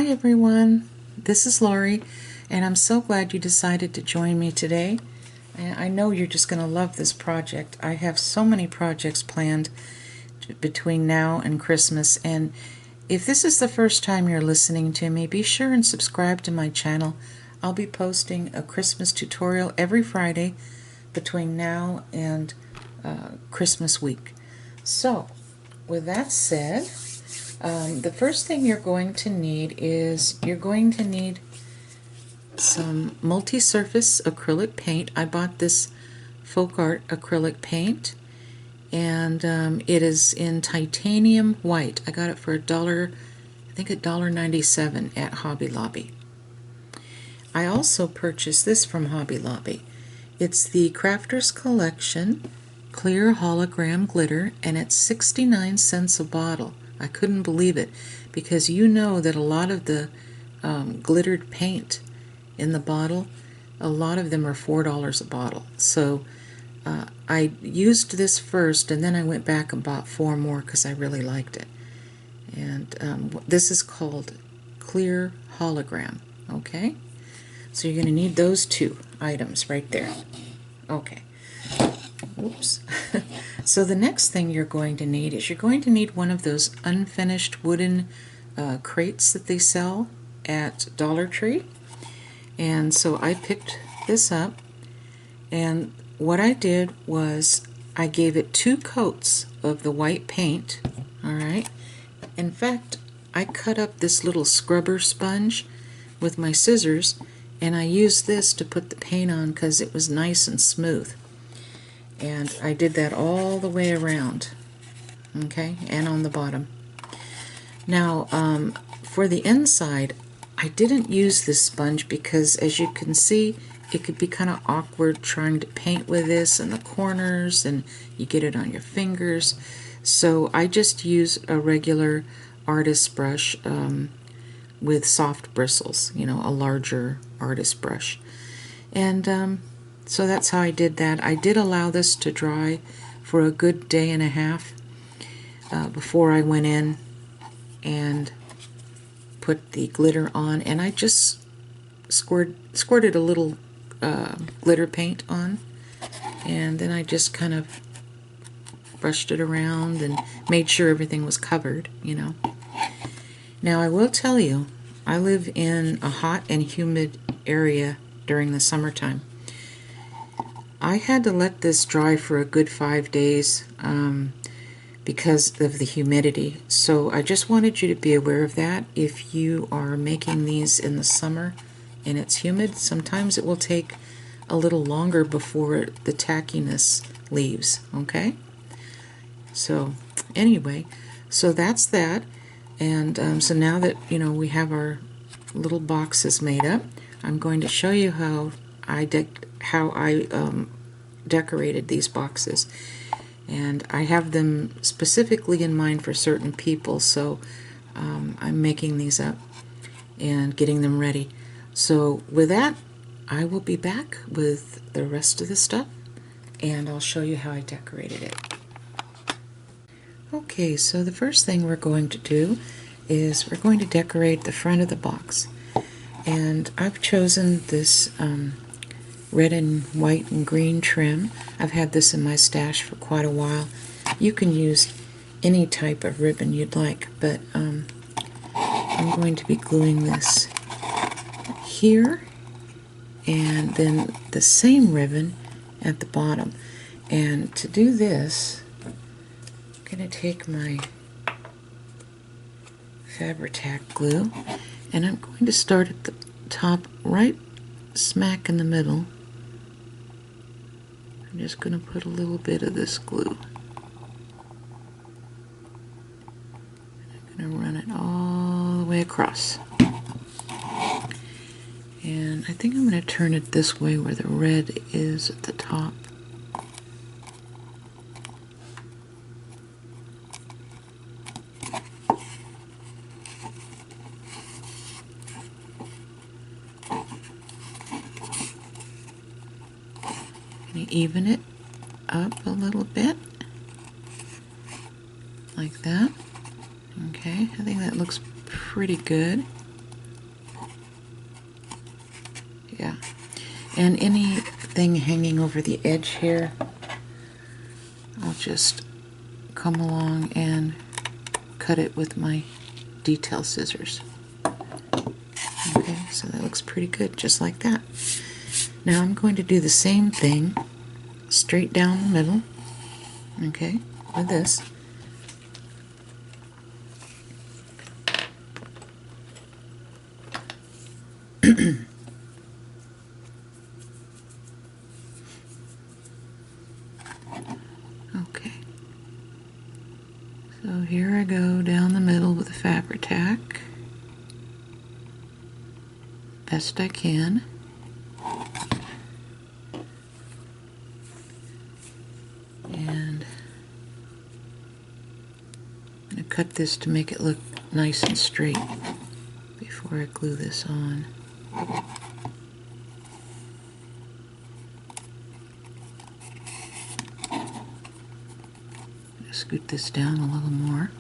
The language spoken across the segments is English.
Hi everyone, this is Lori, and I'm so glad you decided to join me today. I know you're just going to love this project. I have so many projects planned between now and Christmas, and if this is the first time you're listening to me, be sure and subscribe to my channel. I'll be posting a Christmas tutorial every Friday between now and Christmas week. So, with that said, the first thing you're going to need is some multi-surface acrylic paint. I bought this folk art acrylic paint, and it is in titanium white. I got it for $1, I think $1.97 at Hobby Lobby. I also purchased this from Hobby Lobby. It's the Crafters Collection Clear Hologram Glitter, and it's 69 cents a bottle. I couldn't believe it, because you know that a lot of the glittered paint in the bottle, a lot of them are $4 a bottle. So I used this first, and then I went back and bought 4 more because I really liked it. And this is called Clear Hologram. Okay? So you're going to need those 2 items right there. Okay. Whoops. So the next thing you're going to need is one of those unfinished wooden crates that they sell at Dollar Tree. And so I picked this up, and what I did was I gave it 2 coats of the white paint. Alright. In fact, I cut up this little scrubber sponge with my scissors, and I used this to put the paint on because it was nice and smooth. And I did that all the way around, okay, and on the bottom. Now, for the inside, I didn't use this sponge because, as you can see, it could be kind of awkward trying to paint with this in the corners, and you get it on your fingers. So I just use a regular artist brush with soft bristles, you know, a larger artist brush. And so that's how I did that. I did allow this to dry for a good day and a half before I went in and put the glitter on, and I just squirted a little glitter paint on, and then I just kind of brushed it around and made sure everything was covered, you know. Now I will tell you, I live in a hot and humid area during the summertime. I had to let this dry for a good 5 days because of the humidity. So I just wanted you to be aware of that. If you are making these in the summer and it's humid, sometimes it will take a little longer before the tackiness leaves, okay? So anyway, so that's that. And so now that, you know, we have our little boxes made up, I'm going to show you how I decorated these boxes. And I have them specifically in mind for certain people, so I'm making these up and getting them ready. So with that, I will be back with the rest of the stuff, and I'll show you how I decorated it. Okay, so the first thing we're going to do is we're going to decorate the front of the box. And I've chosen this red and white and green trim. I've had this in my stash for quite a while. You can use any type of ribbon you'd like, but I'm going to be gluing this here, and then the same ribbon at the bottom. And to do this, I'm going to take my Fabri-Tac glue, and I'm going to start at the top, right smack in the middle. I'm just going to put a little bit of this glue. I'm going to run it all the way across. And I think I'm going to turn it this way where the red is at the top. Even it up a little bit like that. Okay, I think that looks pretty good. Yeah. And anything hanging over the edge here, I'll just come along and cut it with my detail scissors. Okay, so that looks pretty good, just like that. Now I'm going to do the same thing straight down the middle, okay, with this. Okay, so here I go down the middle with the Fabri-Tac, best I can. And I'm going to cut this to make it look nice and straight before I glue this on. Scoot this down a little more.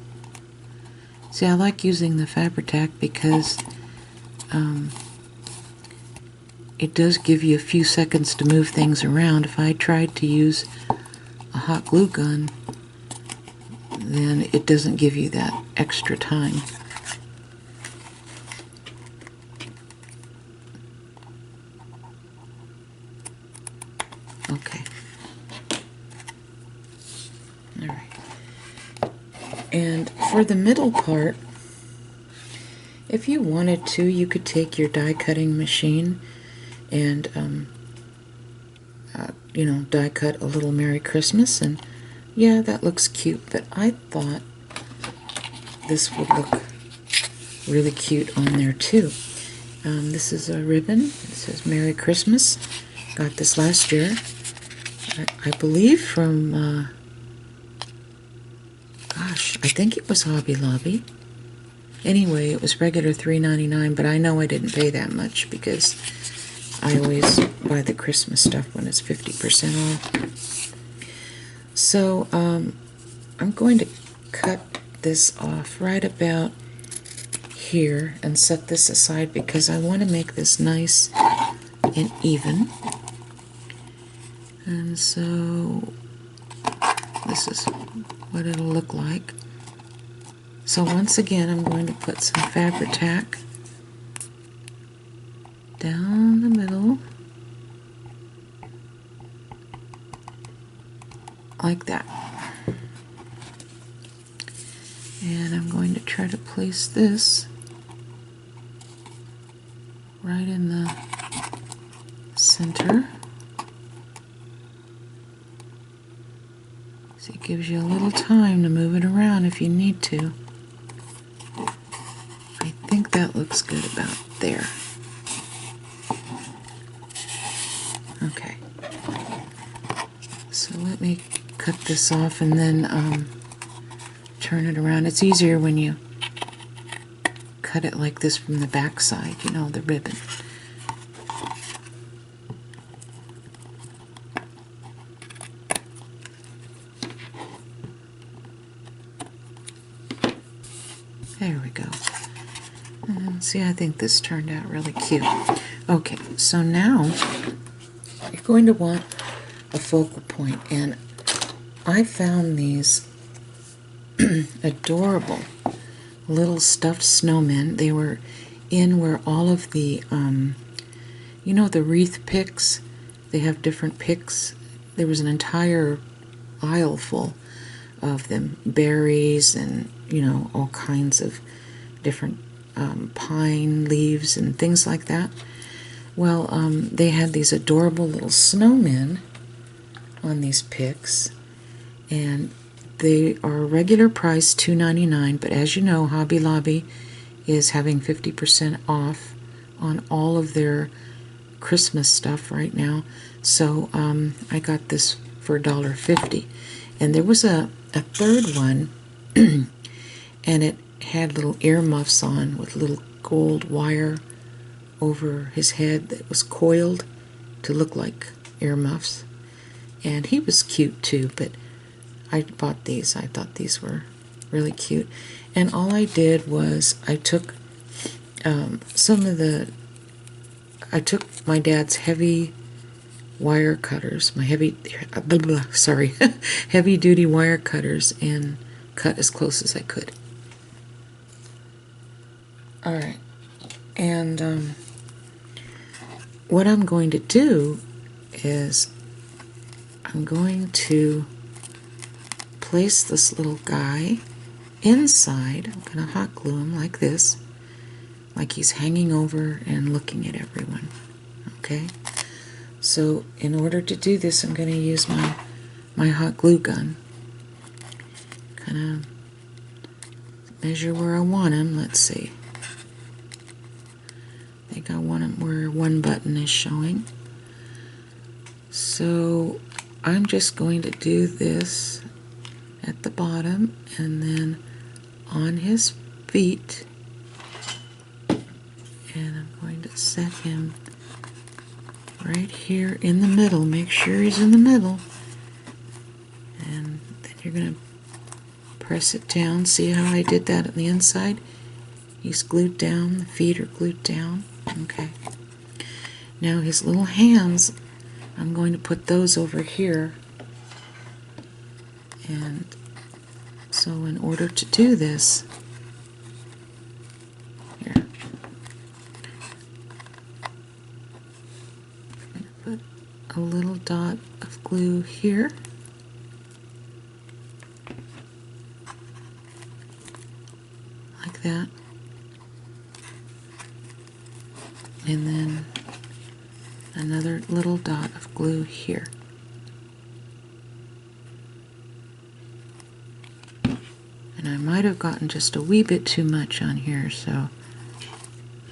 See, I like using the Fabri-Tac because it does give you a few seconds to move things around. If I tried to use a hot glue gun, then it doesn't give you that extra time. Okay. All right. And for the middle part, if you wanted to, you could take your die cutting machine and you know, die cut a little Merry Christmas, and yeah, that looks cute, but I thought this would look really cute on there too. This is a ribbon. It says Merry Christmas. Got this last year, I believe from gosh, I think it was Hobby Lobby. Anyway, it was regular $3.99, but I know I didn't pay that much because I always buy the Christmas stuff when it's 50% off. So I'm going to cut this off right about here and set this aside because I want to make this nice and even. And so this is what it'll look like. So once again, I'm going to put some Fabri-Tac down the middle, like that. And I'm going to try to place this right in the center. So it gives you a little time to move it around if you need to. I think that looks good about there. Okay. So let me cut this off and then turn it around. It's easier when you cut it like this from the back side, you know, the ribbon. There we go. And see, I think this turned out really cute. Okay, so now you're going to want a focal point, and I found these adorable little stuffed snowmen. They were in where all of the, you know, the wreath picks, they have different picks. There was an entire aisle full of them, berries and, you know, all kinds of different pine leaves and things like that. Well, they had these adorable little snowmen on these picks, and they are regular price $2.99, but as you know, Hobby Lobby is having 50% off on all of their Christmas stuff right now. So I got this for $1.50. And there was a third one, and it had little earmuffs on with little gold wire over his head that was coiled to look like earmuffs. And he was cute too, but I bought these. I thought these were really cute. And all I did was I took some of the I took my dad's heavy wire cutters, my heavy duty wire cutters, and cut as close as I could. Alright, and what I'm going to do is I'm going to place this little guy inside. I'm going to hot glue him like this, like he's hanging over and looking at everyone. Okay? So in order to do this, I'm going to use my hot glue gun. Kind of measure where I want him. Let's see. I think I want him where one button is showing. So I'm just going to do this at the bottom and then on his feet, and I'm going to set him right here in the middle. Make sure he's in the middle, and then you're going to press it down. See how I did that on the inside? He's glued down, the feet are glued down. Okay. Now his little hands, I'm going to put those over here. And so in order to do this, here, I'm going to put a little dot of glue here. Like that. And then another little dot of glue here. And I might have gotten just a wee bit too much on here, so I'm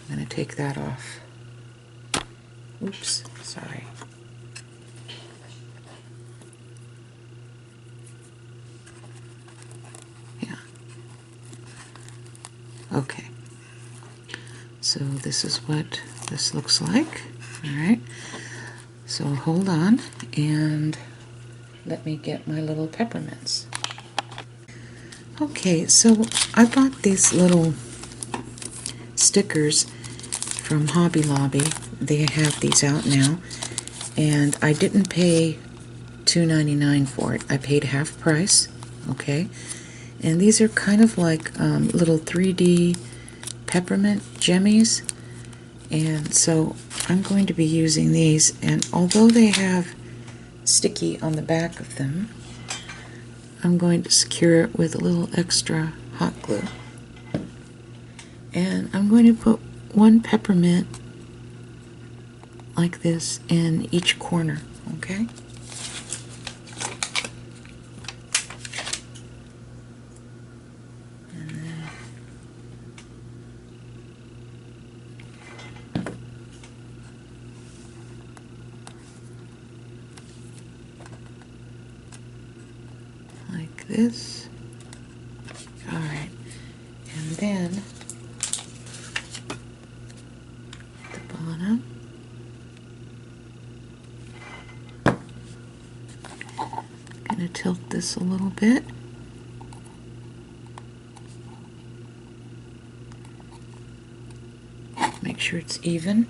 going to take that off. Oops, sorry. Yeah. Okay. So this is what this looks like. Alright. So hold on and let me get my little peppermints. Okay, so I bought these little stickers from Hobby Lobby. They have these out now, and I didn't pay $2.99 for it. I paid half price. Okay, and these are kind of like little 3D peppermint jemmies, and so I'm going to be using these, and although they have sticky on the back of them, I'm going to secure it with a little extra hot glue. And I'm going to put one peppermint like this in each corner, okay? And then like this. Alright, and then at the bottom, I'm going to tilt this a little bit. Make sure it's even.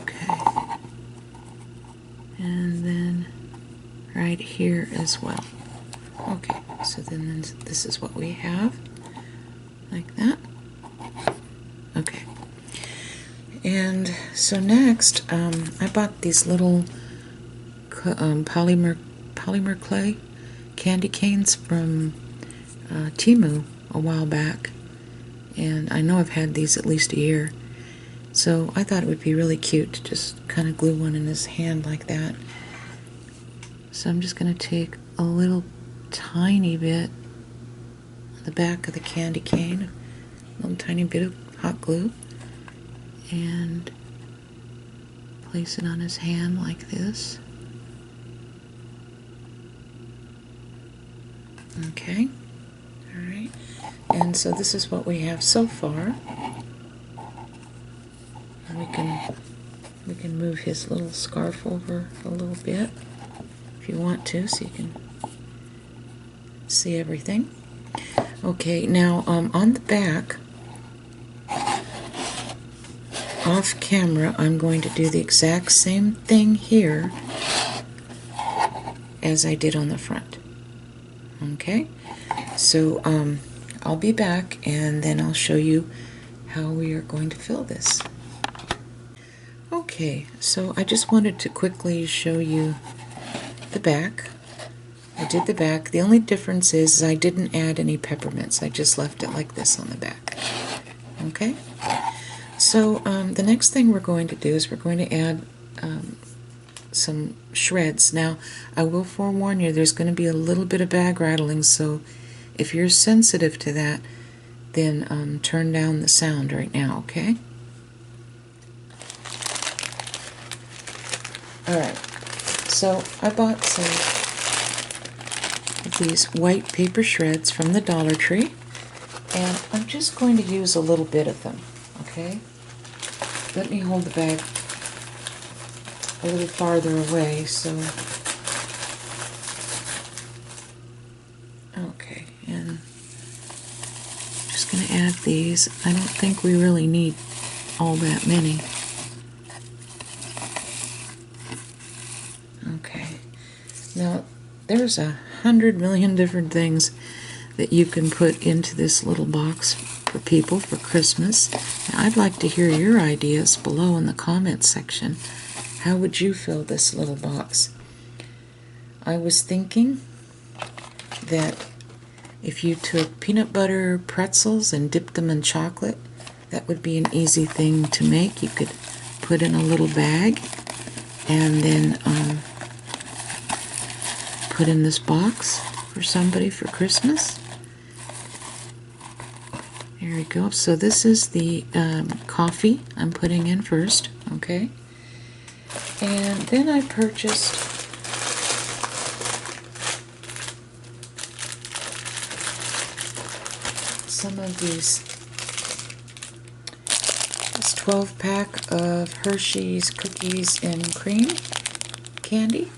Okay, and then right here as well. Okay, so then this is what we have, like that. Okay, and so next, I bought these little polymer clay candy canes from Temu a while back, and I know I've had these at least a year. So I thought it would be really cute to just kind of glue one in his hand like that. So I'm just going to take a little tiny bit on the back of the candy cane, a little tiny bit of hot glue, and place it on his hand like this. Okay, alright, and so this is what we have so far. We can move his little scarf over a little bit if you want to, so you can See everything? Okay, now on the back, off camera, I'm going to do the exact same thing here as I did on the front. Okay, so I'll be back and then I'll show you how we are going to fill this. Okay, so I just wanted to quickly show you the back. I did the back. The only difference is I didn't add any peppermints. I just left it like this on the back. Okay? So the next thing we're going to do is we're going to add some shreds. Now, I will forewarn you, there's going to be a little bit of bag rattling, so if you're sensitive to that, then turn down the sound right now, okay? Alright, so I bought some of these white paper shreds from the Dollar Tree, and I'm just going to use a little bit of them, okay? Let me hold the bag a little farther away, so... Okay, and I'm just going to add these. I don't think we really need all that many. Okay, now there's 100 million different things that you can put into this little box for people for Christmas. Now, I'd like to hear your ideas below in the comments section. How would you fill this little box? I was thinking that if you took peanut butter pretzels and dipped them in chocolate, that would be an easy thing to make. You could put in a little bag and then put in this box for somebody for Christmas. There we go. So this is the coffee I'm putting in first, okay? And then I purchased some of these, this 12-pack of Hershey's Cookies and Cream candy.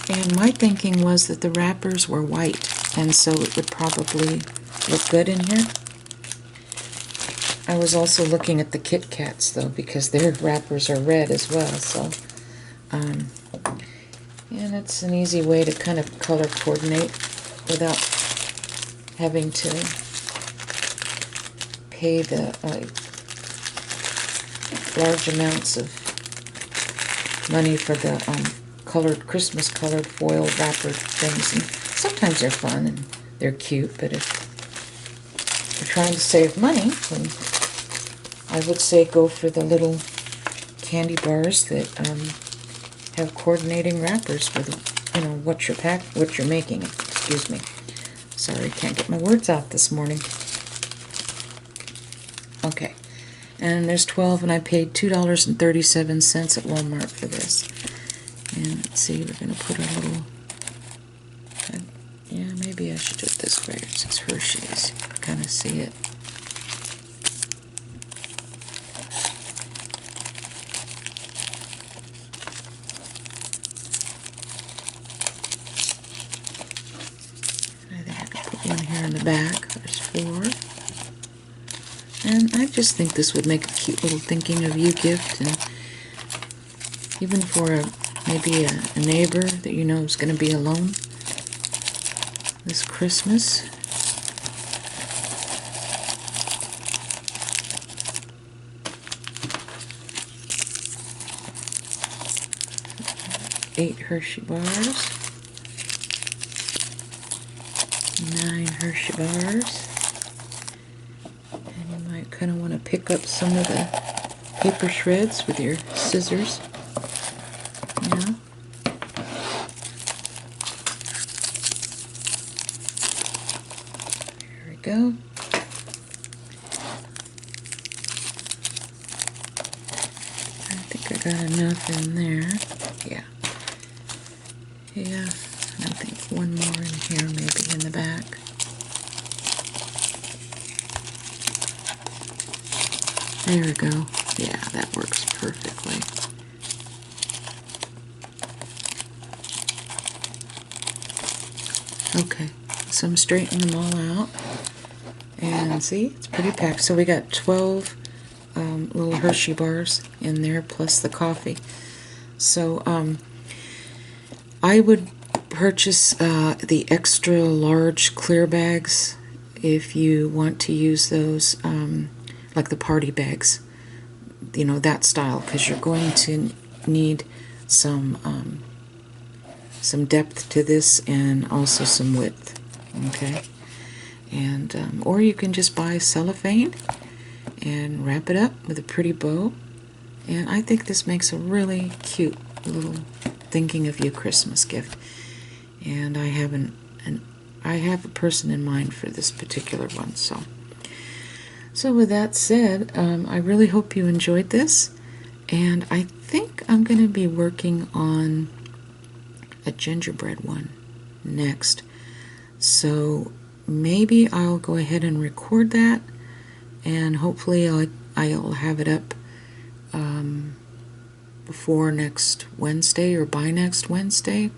And my thinking was that the wrappers were white, and so it would probably look good in here. I was also looking at the Kit Kats, though, because their wrappers are red as well, so... and it's an easy way to kind of color coordinate without having to pay the large amounts of money for the Christmas colored foil wrapper things. And sometimes they're fun and they're cute, but if you're trying to save money, then I would say go for the little candy bars that have coordinating wrappers for the, what you're making. Excuse me. Sorry, can't get my words out this morning. Okay, and there's 12, and I paid $2.37 at Walmart for this. And let's see, we're going to put a little, yeah, maybe I should do it this way. It's Hershey's. Kind of see it. I think I could put one here in the back. There's 4. And I just think this would make a cute little thinking of you gift, and even for maybe a neighbor that you know is going to be alone this Christmas. Eight Hershey bars, 9 Hershey bars, and you might kind of want to pick up some of the paper shreds with your scissors. Yeah. There we go. I think I got enough in there. Yeah. Yeah, and I think one more in here, maybe in the back. There we go. Yeah, that works perfectly. Okay, so I'm straightening them all out. And see, it's pretty packed. So we got 12 little Hershey bars in there, plus the coffee. So I would purchase the extra large clear bags if you want to use those, like the party bags, you know, that style, because you're going to need some depth to this and also some width. Okay, and or you can just buy cellophane and wrap it up with a pretty bow. And I think this makes a really cute little thinking of you Christmas gift. And I have a person in mind for this particular one. So with that said, I really hope you enjoyed this. And I think I'm going to be working on a gingerbread one next. So maybe I'll go ahead and record that, and hopefully I'll have it up before next Wednesday or by next Wednesday.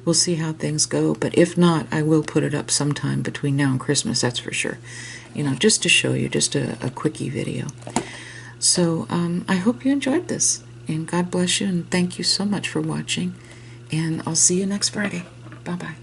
We'll see how things go, but if not, I will put it up sometime between now and Christmas, that's for sure. You know, just to show you, just a quickie video. So I hope you enjoyed this, and God bless you, and thank you so much for watching, and I'll see you next Friday. Bye-bye.